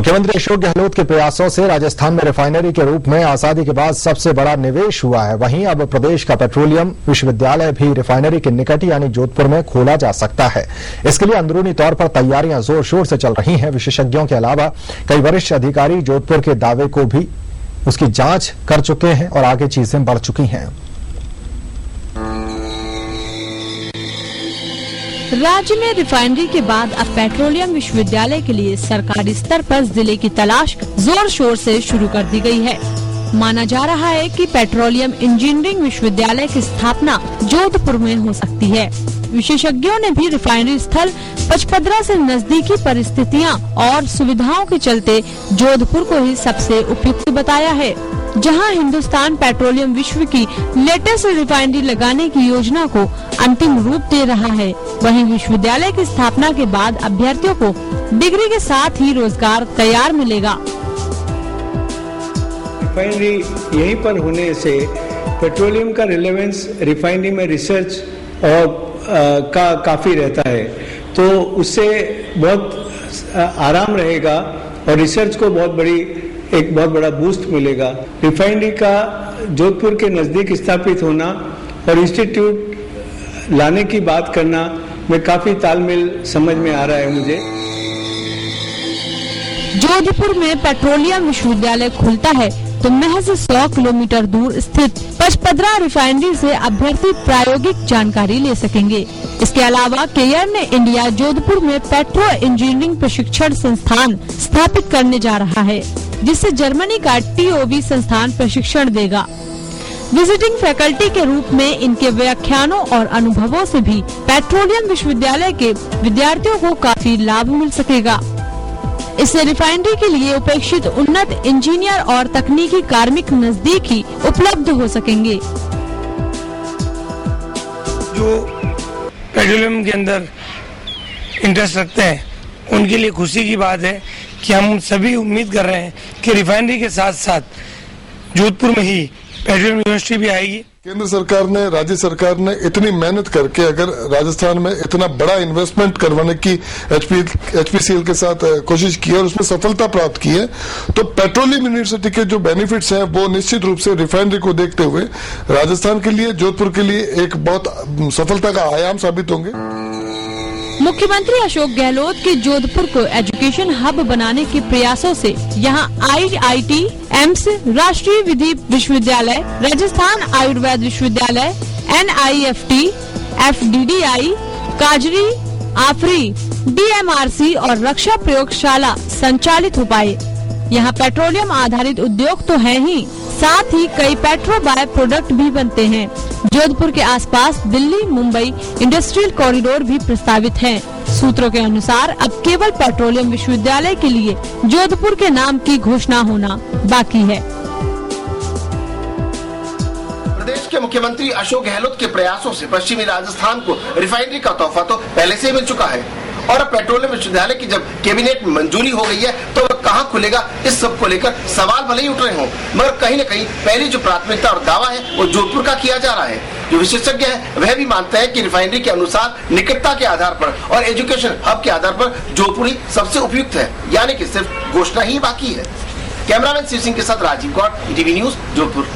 मुख्यमंत्री अशोक गहलोत के प्रयासों से राजस्थान में रिफाइनरी के रूप में आजादी के बाद सबसे बड़ा निवेश हुआ है। वहीं अब प्रदेश का पेट्रोलियम विश्वविद्यालय भी रिफाइनरी के निकट यानी जोधपुर में खोला जा सकता है। इसके लिए अंदरूनी तौर पर तैयारियां जोर शोर से चल रही हैं। विशेषज्ञों के अलावा कई वरिष्ठ अधिकारी जोधपुर के दावे को भी उसकी जांच कर चुके हैं और आगे चीजें बढ़ चुकी हैं। राज्य में रिफाइनरी के बाद अब पेट्रोलियम विश्वविद्यालय के लिए सरकारी स्तर पर जिले की तलाश जोर शोर से शुरू कर दी गई है। माना जा रहा है कि पेट्रोलियम इंजीनियरिंग विश्वविद्यालय की स्थापना जोधपुर में हो सकती है। विशेषज्ञों ने भी रिफाइनरी स्थल पचपदरा से नजदीकी परिस्थितियां और सुविधाओं के चलते जोधपुर को ही सबसे उपयुक्त बताया है, जहां हिंदुस्तान पेट्रोलियम विश्व की लेटेस्ट रिफाइनरी लगाने की योजना को अंतिम रूप दे रहा है। वहीं विश्वविद्यालय की स्थापना के बाद अभ्यर्थियों को डिग्री के साथ ही रोजगार तैयार मिलेगा। रिफाइनरी यहीं पर होने से पेट्रोलियम का रिलेवेंस रिफाइनरी में रिसर्च और का काफी रहता है, तो उससे बहुत आराम रहेगा और रिसर्च को एक बहुत बड़ा बूस्ट मिलेगा। रिफाइनरी का जोधपुर के नजदीक स्थापित होना और इंस्टीट्यूट लाने की बात करना में काफी तालमेल समझ में आ रहा है मुझे। जोधपुर में पेट्रोलियम विश्वविद्यालय खुलता है तो महज 100 किलोमीटर दूर स्थित पचपदरा रिफाइनरी से अभ्यर्थी प्रायोगिक जानकारी ले सकेंगे। इसके अलावा केयर ने इंडिया जोधपुर में पेट्रो इंजीनियरिंग प्रशिक्षण संस्थान स्थापित करने जा रहा है, जिससे जर्मनी का TOV संस्थान प्रशिक्षण देगा। विजिटिंग फैकल्टी के रूप में इनके व्याख्यानों और अनुभवों से भी पेट्रोलियम विश्वविद्यालय के विद्यार्थियों को काफी लाभ मिल सकेगा। इससे रिफाइनरी के लिए उपेक्षित उन्नत इंजीनियर और तकनीकी कार्मिक नजदीक ही उपलब्ध हो सकेंगे। जो पेट्रोलियम के अंदर इंटरेस्ट रखते हैं उनके लिए खुशी की बात है कि हम सभी उम्मीद कर रहे हैं कि रिफाइनरी के साथ साथ जोधपुर में ही पेट्रोलियम यूनिवर्सिटी भी आएगी। केंद्र सरकार ने, राज्य सरकार ने इतनी मेहनत करके अगर राजस्थान में इतना बड़ा इन्वेस्टमेंट करवाने की HPCL के साथ कोशिश की है और उसमें सफलता प्राप्त की है, तो पेट्रोलियम यूनिवर्सिटी के जो बेनिफिट्स हैं वो निश्चित रूप से रिफाइनरी को देखते हुए राजस्थान के लिए, जोधपुर के लिए एक बहुत सफलता का आयाम साबित होंगे। मुख्यमंत्री अशोक गहलोत के जोधपुर को एजुकेशन हब बनाने के प्रयासों से यहां IIT, एम्स, राष्ट्रीय विधि विश्वविद्यालय, राजस्थान आयुर्वेद विश्वविद्यालय, NIFT, FDDI, काजरी, आफरी, DMRC और रक्षा प्रयोगशाला संचालित हो पाए। यहाँ पेट्रोलियम आधारित उद्योग तो है ही, साथ ही कई पेट्रो बाय प्रोडक्ट भी बनते हैं। जोधपुर के आसपास दिल्ली मुंबई इंडस्ट्रियल कॉरिडोर भी प्रस्तावित है। सूत्रों के अनुसार अब केवल पेट्रोलियम विश्वविद्यालय के लिए जोधपुर के नाम की घोषणा होना बाकी है। प्रदेश के मुख्यमंत्री अशोक गहलोत के प्रयासों से पश्चिमी राजस्थान को रिफाइनरी का तोहफा तो पहले से ही मिल चुका है और अब पेट्रोलियम विश्वविद्यालय की जब कैबिनेट में मंजूरी हो गई है तो वह कहां खुलेगा, इस सब को लेकर सवाल भले ही उठ रहे हों, मगर कहीं न कहीं पहली जो प्राथमिकता और दावा है वो जोधपुर का किया जा रहा है। जो विशेषज्ञ है वह भी मानते हैं कि रिफाइनरी के अनुसार निकटता के आधार पर और एजुकेशन हब के आधार पर जोधपुर ही सबसे उपयुक्त है, यानी कि सिर्फ घोषणा ही बाकी है। कैमरामैन शिव सिंह के साथ राजीव गौड़, ETV न्यूज, जोधपुर।